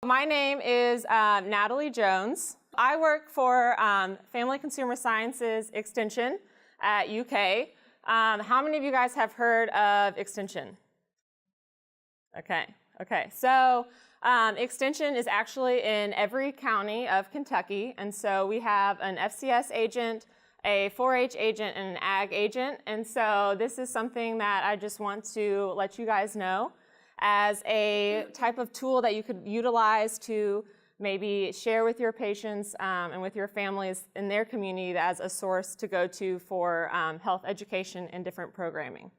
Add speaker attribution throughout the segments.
Speaker 1: My name is Natalie Jones. I work for Family Consumer Sciences Extension at UK. How many of you guys have heard of Extension? Okay. So Extension is actually in every county of Kentucky, and so we have an FCS agent, a 4-H agent, and an ag agent. And so this is something that I just want to let you guys know as a type of tool that you could utilize to maybe share with your patients and with your families in their community as a source to go to for health education and different programming.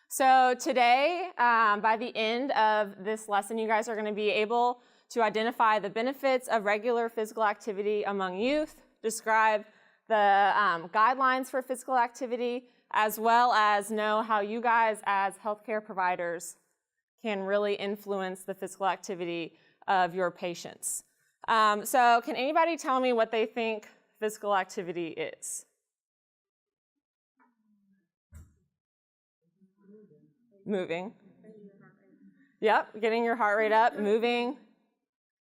Speaker 1: So today, by the end of this lesson, you guys are going to be able to identify the benefits of regular physical activity among youth, describe the guidelines for physical activity, as well as know how you guys as healthcare providers can really influence the physical activity of your patients. So can anybody tell me what they think physical activity is? Moving. Yep, getting your heart rate up, moving.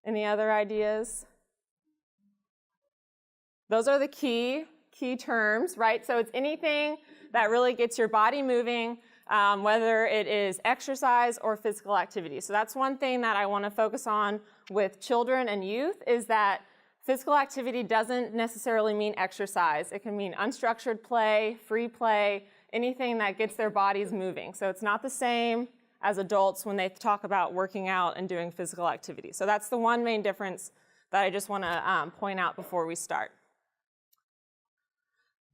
Speaker 1: Any other ideas? Those are the key terms, right? So it's anything that really gets your body moving, whether it is exercise or physical activity. So that's one thing that I want to focus on with children and youth, is that physical activity doesn't necessarily mean exercise. It can mean unstructured play, free play, anything that gets their bodies moving. So it's not the same as adults when they talk about working out and doing physical activity. So that's the one main difference that I just want to point out before we start.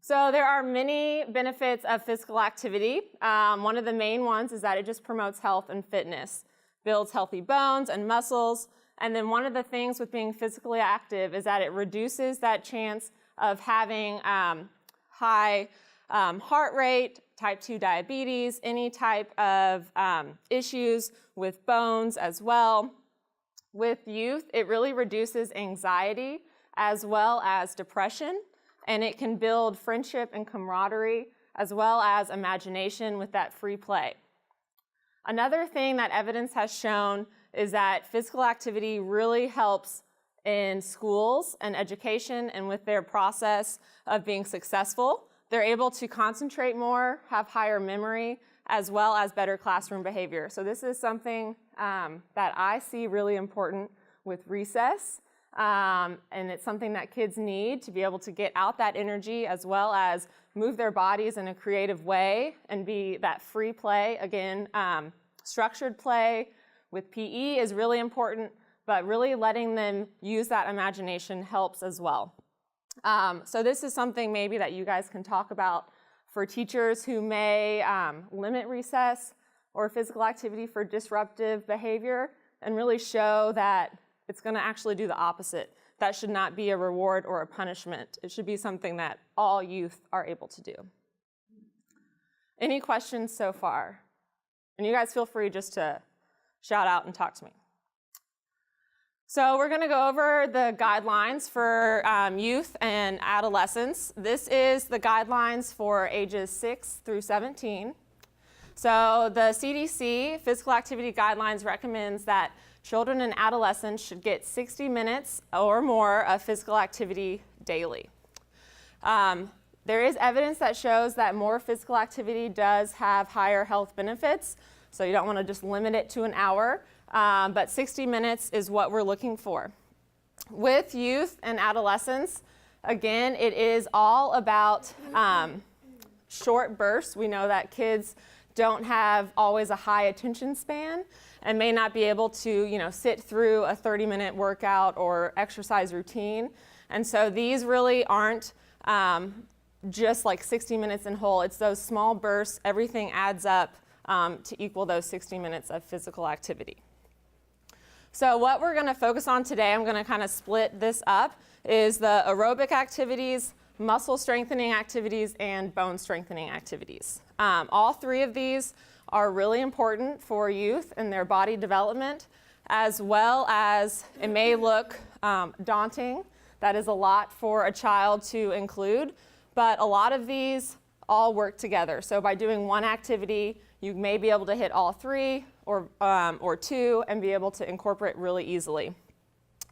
Speaker 1: So there are many benefits of physical activity. One of the main ones is that it just promotes health and fitness, builds healthy bones and muscles. And then one of the things with being physically active is that it reduces that chance of having high heart rate, type 2 diabetes, any type of issues with bones as well. With youth, it really reduces anxiety as well as depression. And it can build friendship and camaraderie, as well as imagination with that free play. Another thing that evidence has shown is that physical activity really helps in schools and education and with their process of being successful. They're able to concentrate more, have higher memory, as well as better classroom behavior. So this is something that I see really important with recess. And it's something that kids need to be able to get out that energy as well as move their bodies in a creative way and be that free play. Again, structured play with PE is really important, but really letting them use that imagination helps as well. So this is something maybe that you guys can talk about for teachers who may limit recess or physical activity for disruptive behavior, and really show that it's going to actually do the opposite. That should not be a reward or a punishment. It should be something that all youth are able to do. Any questions so far? And you guys feel free just to shout out and talk to me. So we're going to go over the guidelines for youth and adolescents. This is the guidelines for ages 6 through 17. So the CDC Physical Activity Guidelines recommends that children and adolescents should get 60 minutes or more of physical activity daily. There is evidence that shows that more physical activity does have higher health benefits, so you don't want to just limit it to an hour, but 60 minutes is what we're looking for. With youth and adolescents, again, it is all about short bursts. We know that kids don't have always a high attention span and may not be able to, sit through a 30-minute workout or exercise routine. And so these really aren't just like 60 minutes in whole. It's those small bursts. Everything adds up to equal those 60 minutes of physical activity. So what we're going to focus on today, I'm going to kind of split this up, is the aerobic activities, muscle strengthening activities, and bone strengthening activities. All three of these are really important for youth and their body development, as well as it may look daunting. That is a lot for a child to include, but a lot of these all work together. So by doing one activity, you may be able to hit all 3 or 2 and be able to incorporate really easily.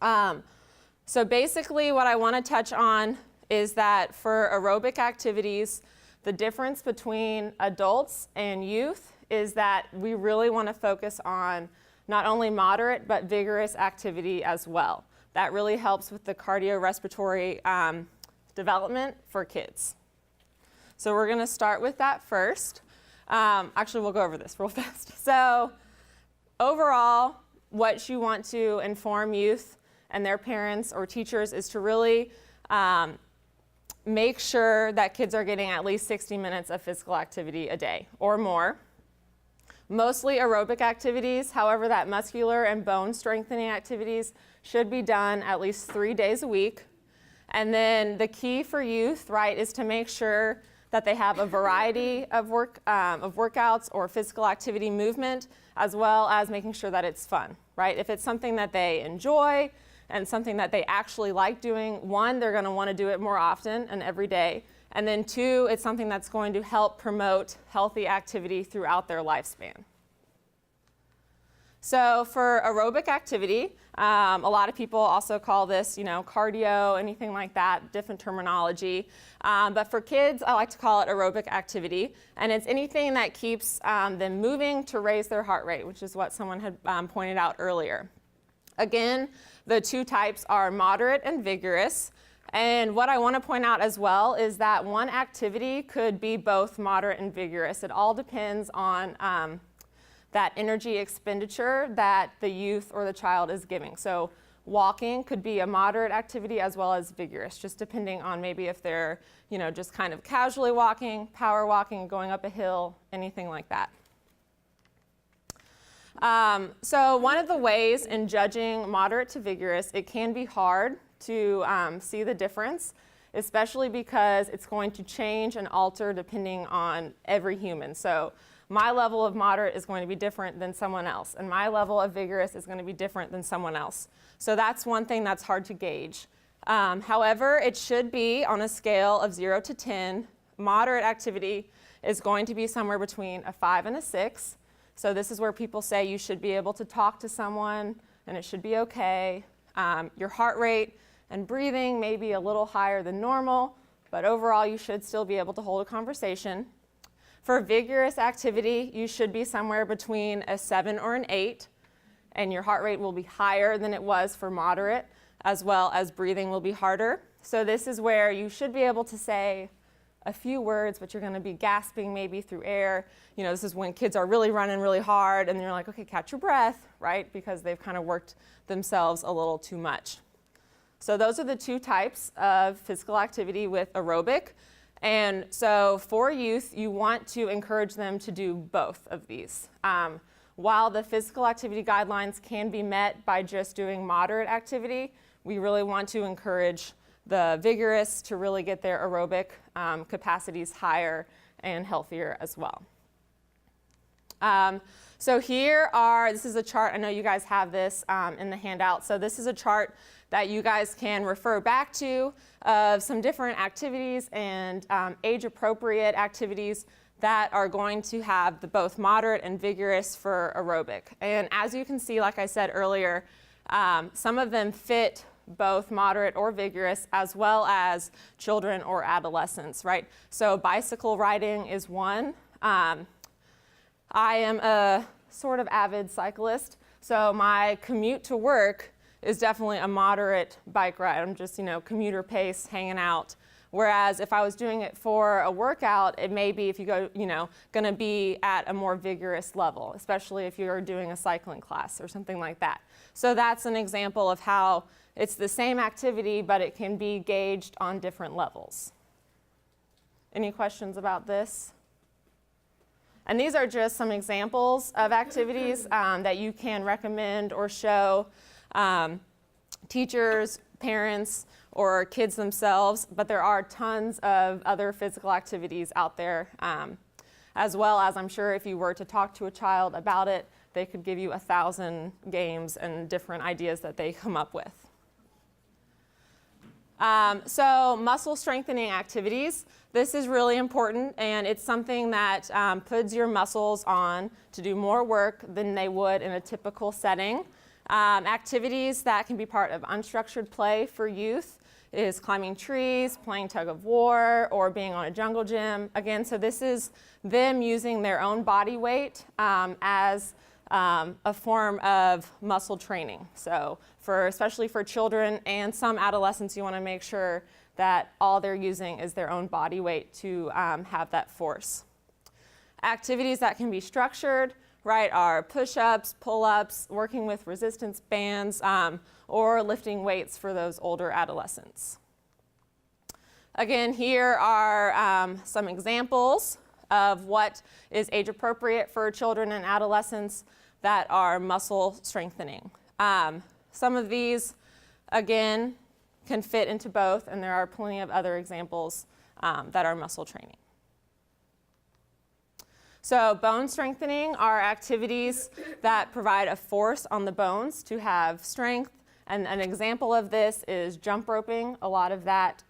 Speaker 1: So basically what I want to touch on is that for aerobic activities, the difference between adults and youth is that we really want to focus on not only moderate but vigorous activity as well. That really helps with the cardiorespiratory development for kids. So we're going to start with that first. Actually, we'll go over this real fast. So overall, what you want to inform youth and their parents or teachers is to really make sure that kids are getting at least 60 minutes of physical activity a day or more. Mostly aerobic activities, however, that muscular and bone strengthening activities should be done at least 3 days a week. And then the key for youth, right, is to make sure that they have a variety of workouts or physical activity movement, as well as making sure that it's fun, right? If it's something that they enjoy and something that they actually like doing, 1, they're going to want to do it more often and every day. And then 2, it's something that's going to help promote healthy activity throughout their lifespan. So for aerobic activity, a lot of people also call this, cardio, anything like that, different terminology. But for kids, I like to call it aerobic activity. And it's anything that keeps them moving to raise their heart rate, which is what someone had pointed out earlier. Again, the 2 types are moderate and vigorous. And what I want to point out as well is that one activity could be both moderate and vigorous. It all depends on that energy expenditure that the youth or the child is giving. So walking could be a moderate activity as well as vigorous, just depending on maybe if they're, just kind of casually walking, power walking, going up a hill, anything like that. So one of the ways in judging moderate to vigorous, it can be hard to see the difference, especially because it's going to change and alter depending on every human. So my level of moderate is going to be different than someone else, and my level of vigorous is going to be different than someone else. So that's one thing that's hard to gauge. However, it should be on a scale of 0 to 10. Moderate activity is going to be somewhere between a 5 and a 6. So this is where people say you should be able to talk to someone and it should be okay. Your heart rate and breathing may be a little higher than normal, but overall you should still be able to hold a conversation. For vigorous activity, you should be somewhere between a 7 or an 8, and your heart rate will be higher than it was for moderate, as well as breathing will be harder. So this is where you should be able to say a few words, but you're going to be gasping maybe through air. This is when kids are really running really hard, and you're like, okay, catch your breath, right? Because they've kind of worked themselves a little too much. So those are the 2 types of physical activity with aerobic. And so for youth, you want to encourage them to do both of these. While the physical activity guidelines can be met by just doing moderate activity, we really want to encourage the vigorous to really get their aerobic capacities higher and healthier as well. So this is a chart, I know you guys have this in the handout. So this is a chart that you guys can refer back to of some different activities and age-appropriate activities that are going to have the both moderate and vigorous for aerobic. And as you can see, like I said earlier, some of them fit both moderate or vigorous, as well as children or adolescents, right? So bicycle riding is one. I am a sort of avid cyclist, so my commute to work is definitely a moderate bike ride. I'm just, commuter pace, hanging out. Whereas if I was doing it for a workout, it may be, if you go, going to be at a more vigorous level, especially if you're doing a cycling class or something like that. So that's an example of how it's the same activity, but it can be gauged on different levels. Any questions about this? And these are just some examples of activities that you can recommend or show teachers, parents, or kids themselves, but there are tons of other physical activities out there, as well as I'm sure if you were to talk to a child about it, they could give you 1,000 games and different ideas that they come up with. So muscle strengthening activities. This is really important, and it's something that puts your muscles on to do more work than they would in a typical setting. Activities that can be part of unstructured play for youth is climbing trees, playing tug of war, or being on a jungle gym. Again, so this is them using their own body weight as a form of muscle training. So especially for children and some adolescents, you want to make sure that all they're using is their own body weight to have that force. Activities that can be structured, right, are push-ups, pull-ups, working with resistance bands, or lifting weights for those older adolescents. Again, here are some examples of what is age appropriate for children and adolescents that are muscle strengthening. Some of these, again, can fit into both, and there are plenty of other examples that are muscle training. So bone strengthening are activities that provide a force on the bones to have strength. And an example of this is jump roping. A lot of that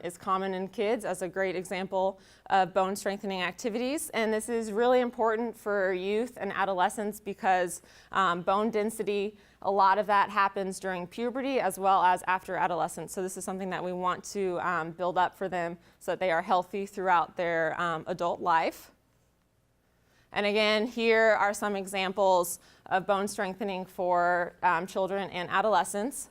Speaker 1: is common in kids as a great example of bone strengthening activities. And this is really important for youth and adolescents because bone density, a lot of that happens during puberty as well as after adolescence. So this is something that we want to build up for them so that they are healthy throughout their adult life. And again, here are some examples of bone strengthening for children and adolescents.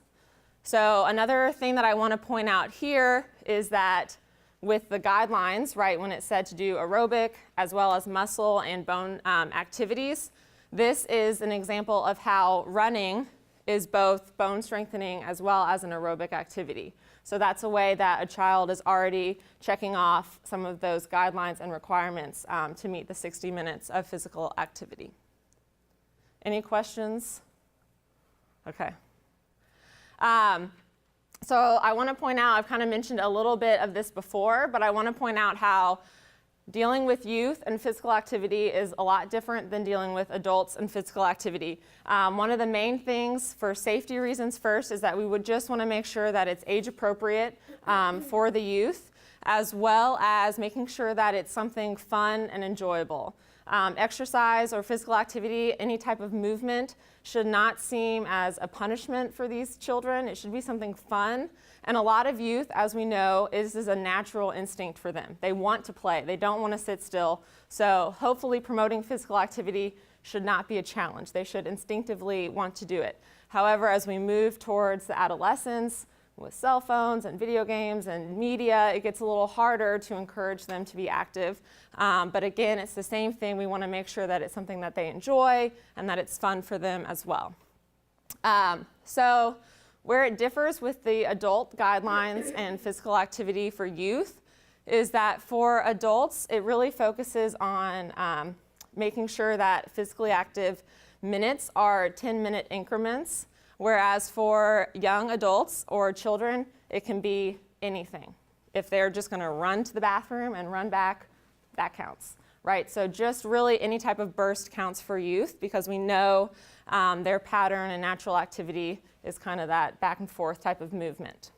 Speaker 1: So another thing that I want to point out here is that with the guidelines, right, when it said to do aerobic as well as muscle and bone activities, this is an example of how running is both bone strengthening as well as an aerobic activity. So that's a way that a child is already checking off some of those guidelines and requirements to meet the 60 minutes of physical activity. Any questions? Okay. So I want to point out, I've kind of mentioned a little bit of this before, but I want to point out how dealing with youth and physical activity is a lot different than dealing with adults and physical activity. One of the main things for safety reasons first is that we would just want to make sure that it's age appropriate for the youth, as well as making sure that it's something fun and enjoyable. Exercise or physical activity, any type of movement, should not seem as a punishment for these children. It should be something fun. And a lot of youth, as we know, is a natural instinct for them. They want to play. They don't want to sit still. So hopefully promoting physical activity should not be a challenge. They should instinctively want to do it. However, as we move towards the adolescence, with cell phones and video games and media, it gets a little harder to encourage them to be active. But again, it's the same thing. We want to make sure that it's something that they enjoy and that it's fun for them as well. So where it differs with the adult guidelines and physical activity for youth is that for adults, it really focuses on making sure that physically active minutes are 10-minute increments. Whereas for young adults or children, it can be anything. If they're just going to run to the bathroom and run back, that counts, right? So just really any type of burst counts for youth because we know their pattern and natural activity is kind of that back and forth type of movement.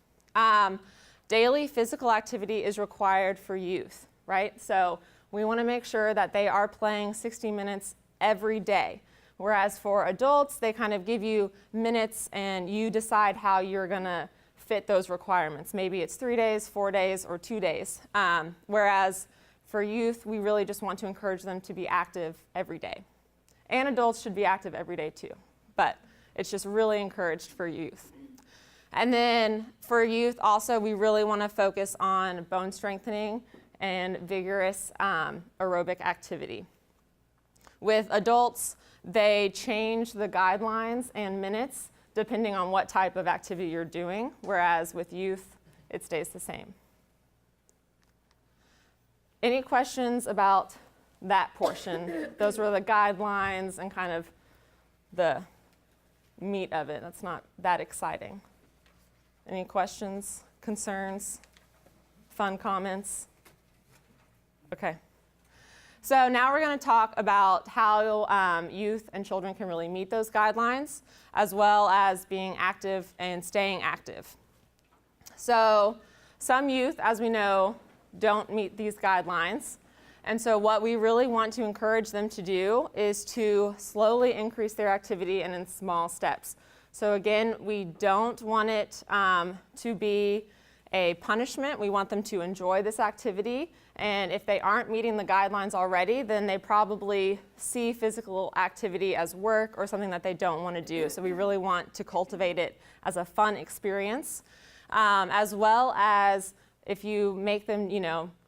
Speaker 1: Daily physical activity is required for youth, right? So we want to make sure that they are playing 60 minutes every day. Whereas for adults, they kind of give you minutes and you decide how you're going to fit those requirements. Maybe it's 3 days, 4 days, or 2 days. Whereas for youth, we really just want to encourage them to be active every day. And adults should be active every day too. But it's just really encouraged for youth. And then for youth also, we really want to focus on bone strengthening and vigorous aerobic activity. With adults, they change the guidelines and minutes depending on what type of activity you're doing, whereas with youth, it stays the same. Any questions about that portion? Those were the guidelines and kind of the meat of it. That's not that exciting. Any questions, concerns, fun comments? Okay. So now we're going to talk about how youth and children can really meet those guidelines, as well as being active and staying active. So some youth, as we know, don't meet these guidelines. And so what we really want to encourage them to do is to slowly increase their activity and in small steps. So again, we don't want it to be a punishment. We want them to enjoy this activity. And if they aren't meeting the guidelines already, then they probably see physical activity as work or something that they don't want to do. So we really want to cultivate it as a fun experience, as well as if you make them,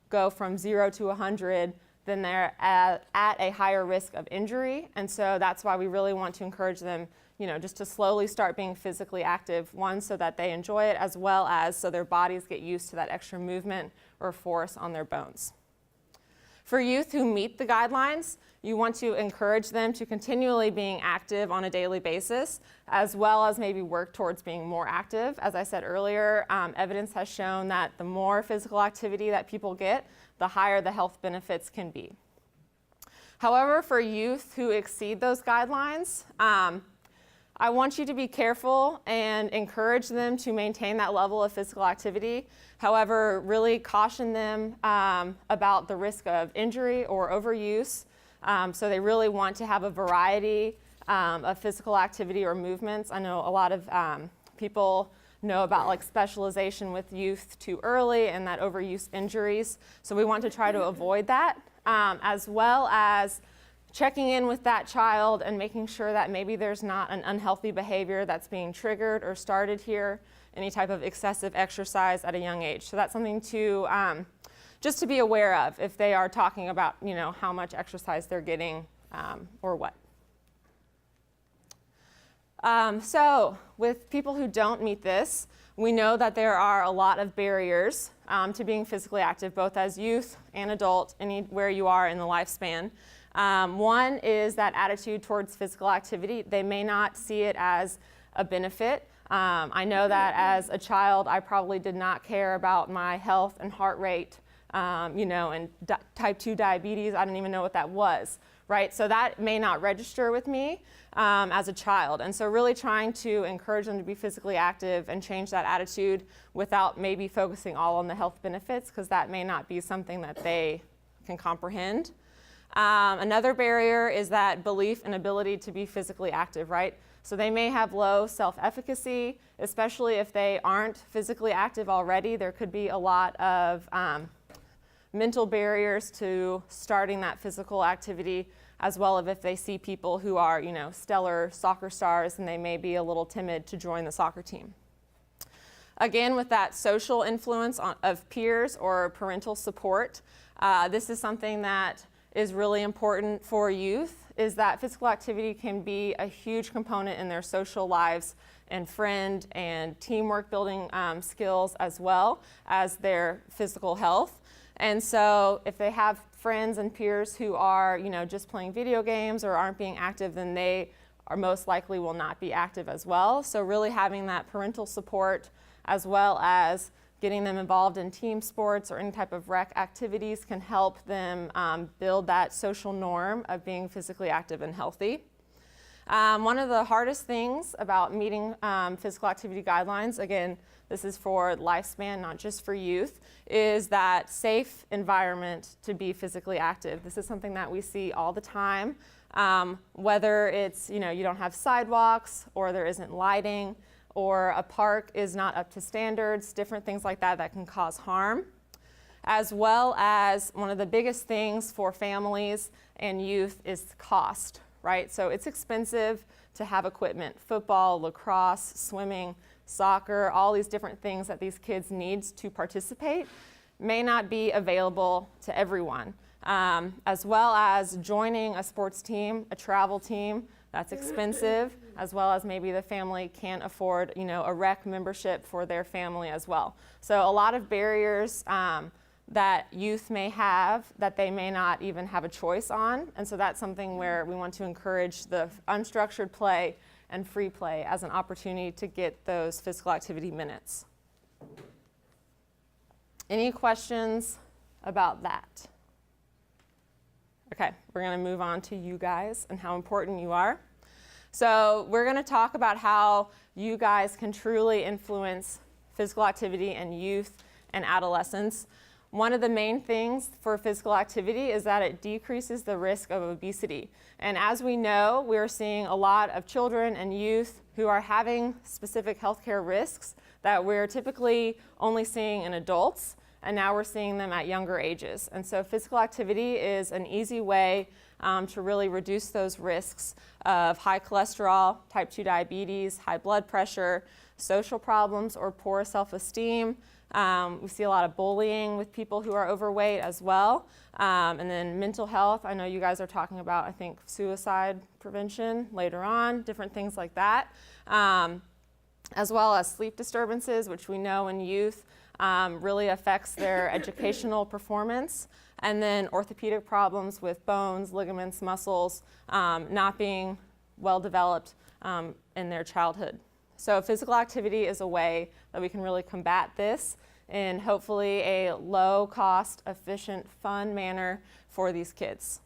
Speaker 1: go from 0 to 100, then they're at a higher risk of injury. And so that's why we really want to encourage them, just to slowly start being physically active, one, so that they enjoy it, as well as so their bodies get used to that extra movement or force on their bones. For youth who meet the guidelines, you want to encourage them to continually being active on a daily basis, as well as maybe work towards being more active. As I said earlier, evidence has shown that the more physical activity that people get, the higher the health benefits can be. However, for youth who exceed those guidelines, I want you to be careful and encourage them to maintain that level of physical activity. However, really caution them about the risk of injury or overuse. So they really want to have a variety of physical activity or movements. I know a lot of people know about specialization with youth too early and that overuse injuries. So we want to try to avoid that, as well as checking in with that child and making sure that maybe there's not an unhealthy behavior that's being triggered or started here, any type of excessive exercise at a young age. So that's something to just to be aware of if they are talking about, how much exercise they're getting or what. So with people who don't meet this, we know that there are a lot of barriers to being physically active, both as youth and adult, anywhere you are in the lifespan. One is that attitude towards physical activity. They may not see it as a benefit. I know that as a child, I probably did not care about my health and heart rate, and type 2 diabetes. I didn't even know what that was, right? So that may not register with me as a child. And so really trying to encourage them to be physically active and change that attitude without maybe focusing all on the health benefits, because that may not be something that they can comprehend. Another barrier is that belief and ability to be physically active, right? So they may have low self-efficacy, especially if they aren't physically active already. There could be a lot of mental barriers to starting that physical activity, as well as if they see people who are, stellar soccer stars, and they may be a little timid to join the soccer team. Again, with that social influence of peers or parental support, this is something that is really important for youth, is that physical activity can be a huge component in their social lives and friend and teamwork building skills, as well as their physical health. And so if they have friends and peers who are, just playing video games or aren't being active, then they are most likely will not be active as well. So really having that parental support, as well as getting them involved in team sports or any type of rec activities, can help them build that social norm of being physically active and healthy. One of the hardest things about meeting physical activity guidelines, again, this is for lifespan, not just for youth, is that safe environment to be physically active. This is something that we see all the time, whether it's, you don't have sidewalks, or there isn't lighting, or a park is not up to standards, different things like that can cause harm. As well as one of the biggest things for families and youth is cost, right? So it's expensive to have equipment, football, lacrosse, swimming, soccer, all these different things that these kids need to participate may not be available to everyone. As well as joining a sports team, a travel team, that's expensive, as well as maybe the family can't afford, a rec membership for their family as well. So a lot of barriers that youth may have that they may not even have a choice on. And so that's something where we want to encourage the unstructured play and free play as an opportunity to get those physical activity minutes. Any questions about that? Okay, we're going to move on to you guys and how important you are. So we're going to talk about how you guys can truly influence physical activity in youth and adolescents. One of the main things for physical activity is that it decreases the risk of obesity. And as we know, we're seeing a lot of children and youth who are having specific healthcare risks that we're typically only seeing in adults, and now we're seeing them at younger ages. And so physical activity is an easy way to really reduce those risks of high cholesterol, type 2 diabetes, high blood pressure, social problems or poor self-esteem. We see a lot of bullying with people who are overweight as well. And then mental health. I know you guys are talking about, I think, suicide prevention later on, different things like that. As well as sleep disturbances, which we know in youth really affects their educational performance. And then orthopedic problems with bones, ligaments, muscles not being well developed in their childhood. So physical activity is a way that we can really combat this in hopefully a low cost, efficient, fun manner for these kids.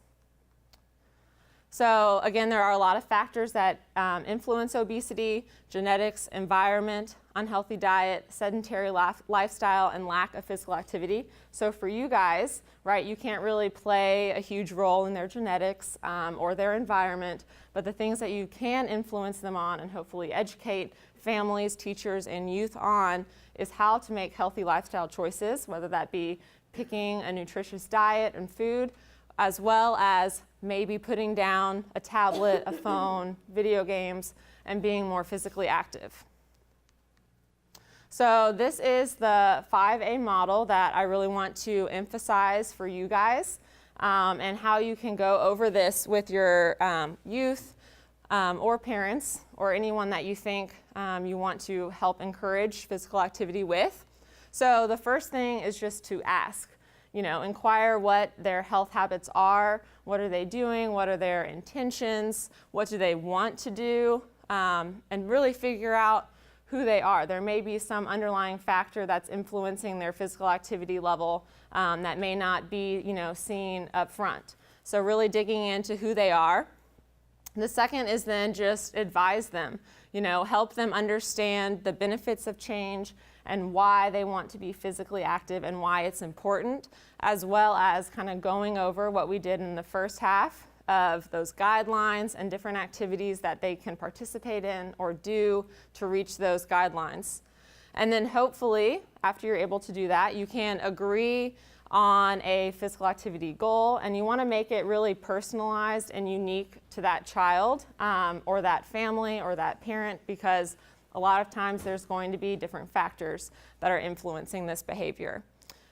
Speaker 1: So again, there are a lot of factors that influence obesity: genetics, environment, unhealthy diet, sedentary lifestyle, and lack of physical activity. So for you guys, right, you can't really play a huge role in their genetics or their environment, but the things that you can influence them on and hopefully educate families, teachers, and youth on is how to make healthy lifestyle choices, whether that be picking a nutritious diet and food, as well as maybe putting down a tablet, a phone, video games, and being more physically active. So this is the 5A model that I really want to emphasize for you guys, and how you can go over this with your youth or parents or anyone that you think you want to help encourage physical activity with. So the first thing is just to ask. Inquire what their health habits are, what are they doing, what are their intentions, what do they want to do, and really figure out who they are. There may be some underlying factor that's influencing their physical activity level that may not be, seen up front. So really digging into who they are. The second is then just advise them, help them understand the benefits of change and why they want to be physically active and why it's important, as well as kind of going over what we did in the first half of those guidelines and different activities that they can participate in or do to reach those guidelines. And then hopefully, after you're able to do that, you can agree on a physical activity goal, and you want to make it really personalized and unique to that child or that family or that parent, because a lot of times there's going to be different factors that are influencing this behavior.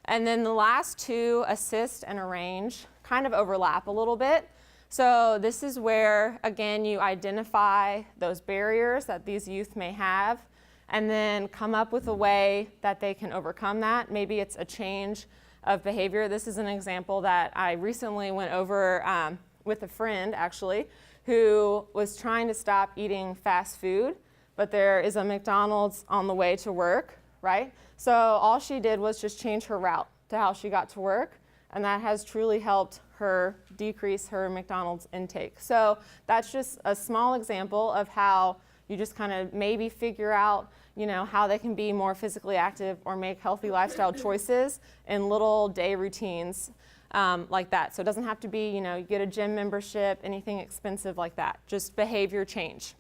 Speaker 1: And then the last two, assist and arrange, kind of overlap a little bit. So this is where, again, you identify those barriers that these youth may have and then come up with a way that they can overcome that. Maybe it's a change of behavior. This is an example that I recently went over with a friend, actually, who was trying to stop eating fast food, but there is a McDonald's on the way to work, right? So all she did was just change her route to how she got to work, and that has truly helped her decrease her McDonald's intake. So that's just a small example of how you just kind of maybe figure out, how they can be more physically active or make healthy lifestyle choices in little day routines like that. So it doesn't have to be, you get a gym membership, anything expensive like that, just behavior change.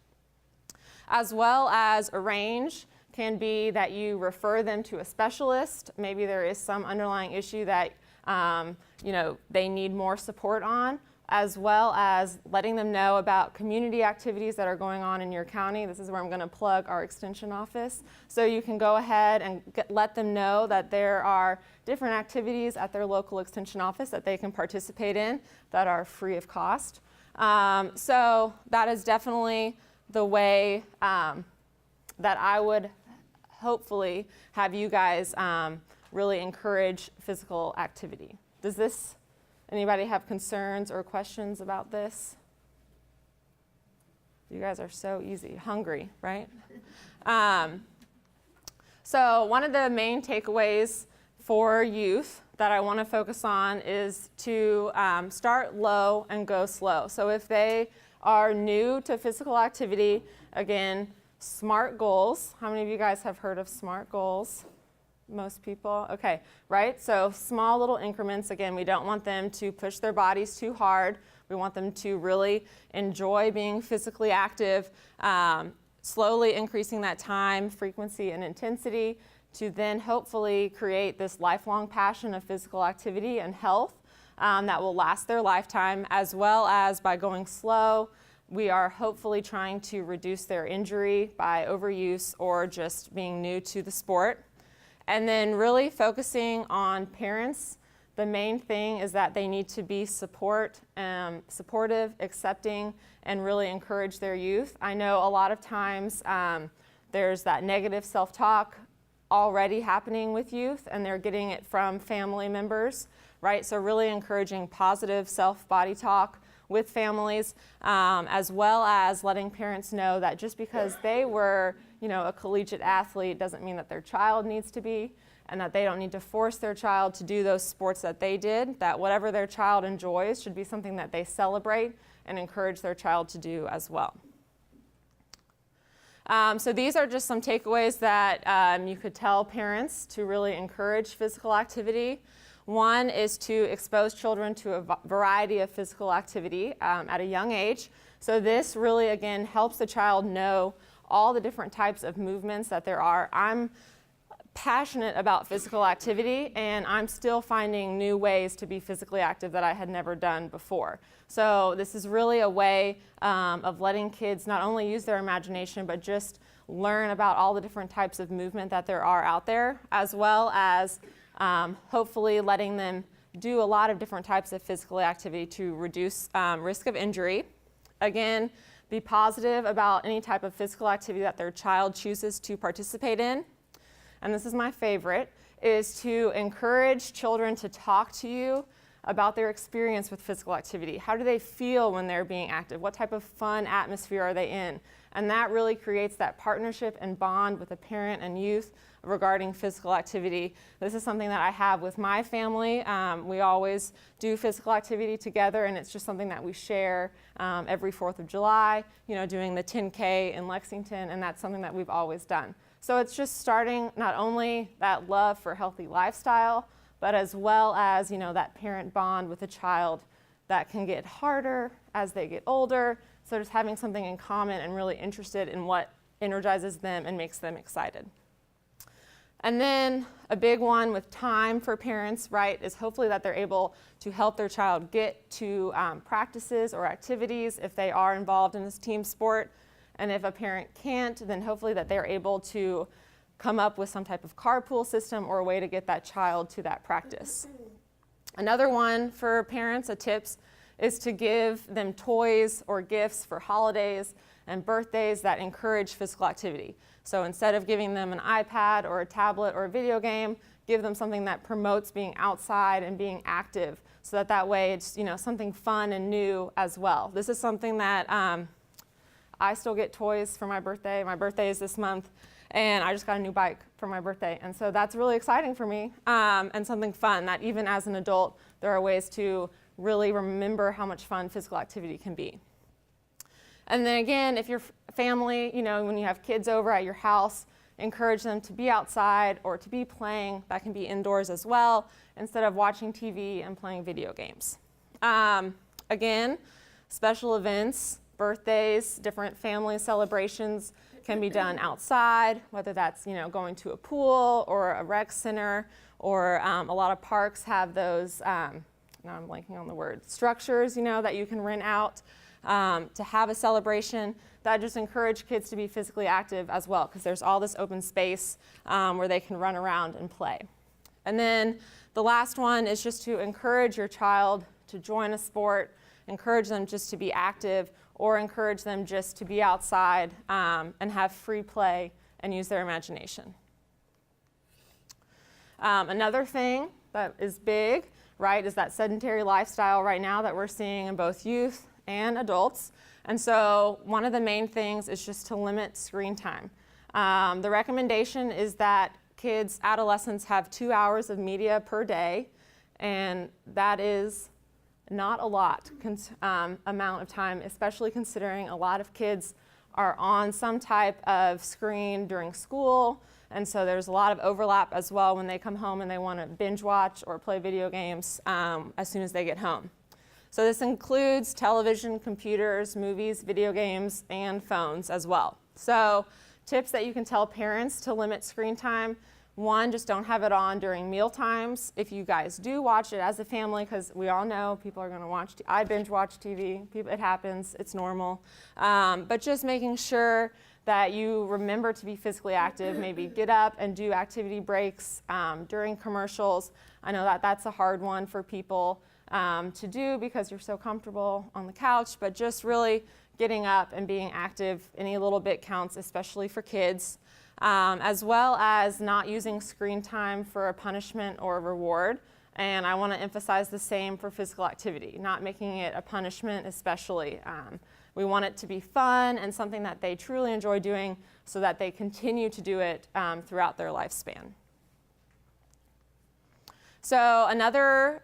Speaker 1: As well as arrange can be that you refer them to a specialist. Maybe there is some underlying issue that they need more support on, as well as letting them know about community activities that are going on in your county. This is where I'm going to plug our extension office. So you can go ahead and let them know that there are different activities at their local extension office that they can participate in that are free of cost. So that is definitely the way that I would hopefully have you guys really encourage physical activity. Does anybody have concerns or questions about this? You guys are so easy, hungry, right? So one of the main takeaways for youth that I want to focus on is to start low and go slow. So if they are new to physical activity, again, SMART goals. How many of you guys have heard of SMART goals? Most people? Okay, right? So small little increments. Again, we don't want them to push their bodies too hard. We want them to really enjoy being physically active, slowly increasing that time, frequency, and intensity to then hopefully create this lifelong passion of physical activity and health that will last their lifetime, as well as by going slow, we are hopefully trying to reduce their injury by overuse or just being new to the sport. And then really focusing on parents. The main thing is that they need to be supportive, accepting, and really encourage their youth. I know a lot of times there's that negative self-talk already happening with youth, and they're getting it from family members, right? So really encouraging positive self-body talk with families, as well as letting parents know that just because they were, a collegiate athlete doesn't mean that their child needs to be, and that they don't need to force their child to do those sports that they did, that whatever their child enjoys should be something that they celebrate and encourage their child to do as well. So these are just some takeaways that you could tell parents to really encourage physical activity. One is to expose children to a variety of physical activity at a young age. So this really, again, helps the child know all the different types of movements that there are. I'm passionate about physical activity, and I'm still finding new ways to be physically active that I had never done before. So this is really a way of letting kids not only use their imagination, but just learn about all the different types of movement that there are out there, as well as hopefully letting them do a lot of different types of physical activity to reduce risk of injury. Again, be positive about any type of physical activity that their child chooses to participate in. And this is my favorite, is to encourage children to talk to you about their experience with physical activity. How do they feel when they're being active? What type of fun atmosphere are they in? And that really creates that partnership and bond with the parent and youth regarding physical activity. This is something that I have with my family. We always do physical activity together, and it's just something that we share every 4th of July, doing the 10K in Lexington, and that's something that we've always done. So it's just starting not only that love for healthy lifestyle, but as well as, that parent bond with a child that can get harder as they get older. So just having something in common and really interested in what energizes them and makes them excited. And then a big one with time for parents, right, is hopefully that they're able to help their child get to practices or activities if they are involved in this team sport. And if a parent can't, then hopefully that they're able to come up with some type of carpool system or a way to get that child to that practice. Another one for parents, tips, is to give them toys or gifts for holidays and birthdays that encourage physical activity. So instead of giving them an iPad or a tablet or a video game, give them something that promotes being outside and being active, so that way it's something fun and new as well. This is something that I still get toys for my birthday. My birthday is this month, and I just got a new bike for my birthday. And so that's really exciting for me, and something fun that even as an adult, there are ways to really remember how much fun physical activity can be. And then again, if your family, when you have kids over at your house, encourage them to be outside or to be playing. That can be indoors as well, instead of watching TV and playing video games. Again, special events, birthdays, different family celebrations can be done outside, whether that's going to a pool or a rec center, or a lot of parks have those, now I'm blanking on the word, structures that you can rent out to have a celebration. That just encourage kids to be physically active as well, because there's all this open space where they can run around and play. And then the last one is just to encourage your child to join a sport, encourage them just to be active, or encourage them just to be outside and have free play and use their imagination. Another thing that is big, right, is that sedentary lifestyle right now that we're seeing in both youth and adults. And so one of the main things is just to limit screen time. The recommendation is that kids, adolescents, have 2 hours of media per day, and that is not a lot amount of time, especially considering a lot of kids are on some type of screen during school, and so there's a lot of overlap as well when they come home and they want to binge watch or play video games as soon as they get home. So this includes television, computers, movies, video games, and phones as well. So tips that you can tell parents to limit screen time: one, just don't have it on during meal times. If you guys do watch it as a family, because we all know people are going to watch, I binge watch TV, it happens, it's normal. But just making sure that you remember to be physically active, maybe get up and do activity breaks during commercials. I know that that's a hard one for people to do because you're so comfortable on the couch, but just really getting up and being active, any little bit counts, especially for kids. As well as not using screen time for a punishment or a reward. And I want to emphasize the same for physical activity, not making it a punishment especially. We want it to be fun and something that they truly enjoy doing so that they continue to do it throughout their lifespan. So another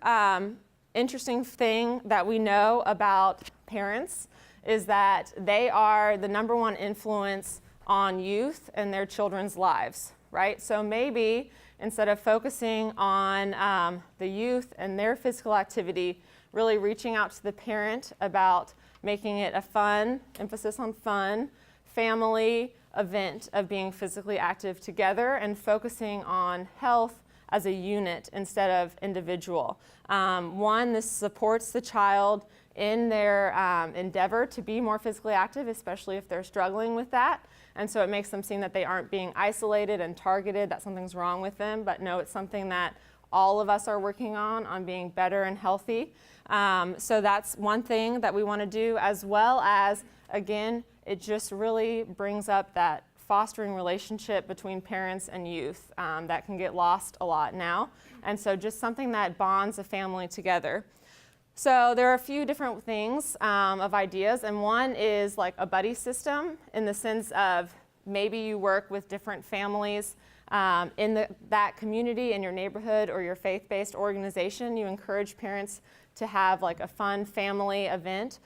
Speaker 1: interesting thing that we know about parents is that they are the #1 influence on youth and their children's lives, right? So maybe instead of focusing on the youth and their physical activity, really reaching out to the parent about making it a fun, emphasis on fun, family event of being physically active together and focusing on health as a unit instead of individual. One, this supports the child in their endeavor to be more physically active, especially if they're struggling with that. And so it makes them seem that they aren't being isolated and targeted, that something's wrong with them, but no, it's something that all of us are working on being better and healthy. So that's one thing that we want to do, as well as, again, it just really brings up that fostering relationship between parents and youth that can get lost a lot now. And so just something that bonds a family together. So there are a few different things of ideas, and one is like a buddy system in the sense of maybe you work with different families in that community, in your neighborhood or your faith-based organization. You encourage parents to have like a fun family event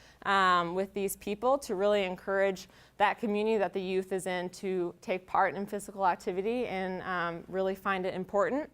Speaker 1: with these people to really encourage that community that the youth is in to take part in physical activity and really find it important,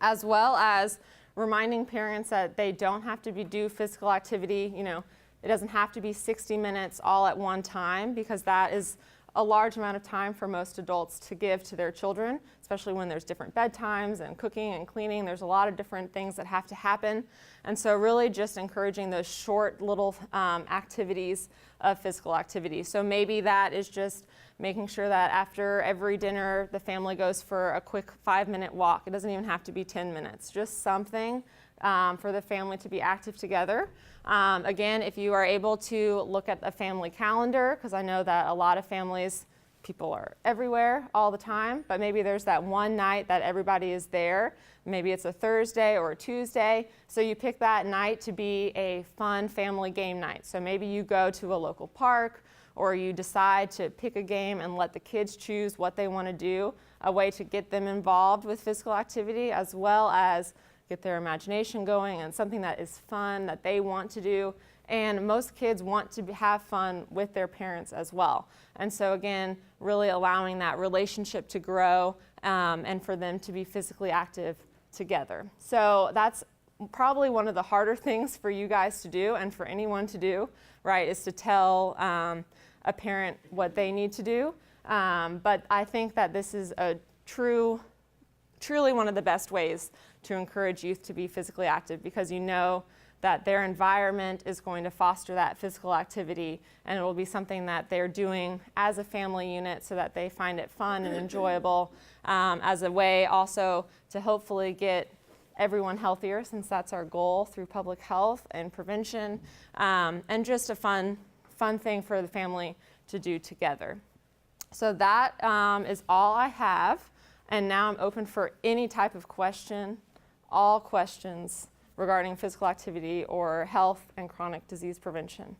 Speaker 1: as well as reminding parents that they don't have to do physical activity. You know, it doesn't have to be 60 minutes all at one time, because that is a large amount of time for most adults to give to their children, especially when there's different bedtimes and cooking and cleaning. There's a lot of different things that have to happen. And so really just encouraging those short little activities of physical activity. So maybe that is just making sure that after every dinner, the family goes for a quick 5-minute walk. It doesn't even have to be 10 minutes, just something for the family to be active together. Again, if you are able to look at a family calendar, because I know that a lot of families, people are everywhere all the time, but maybe there's that one night that everybody is there. Maybe it's a Thursday or a Tuesday, so you pick that night to be a fun family game night. So maybe you go to a local park, or you decide to pick a game and let the kids choose what they want to do, a way to get them involved with physical activity, as well as get their imagination going and something that is fun that they want to do. And most kids want to have fun with their parents as well. And so again, really allowing that relationship to grow and for them to be physically active together. So that's probably one of the harder things for you guys to do and for anyone to do, right, is to tell a parent what they need to do. But I think that this is a truly one of the best ways to encourage youth to be physically active, because you know that their environment is going to foster that physical activity, and it will be something that they're doing as a family unit so that they find it fun and enjoyable, as a way also to hopefully get everyone healthier, since that's our goal through public health and prevention, and just a fun thing for the family to do together. So that is all I have, and now I'm open for any type of question, all questions regarding physical activity or health and chronic disease prevention.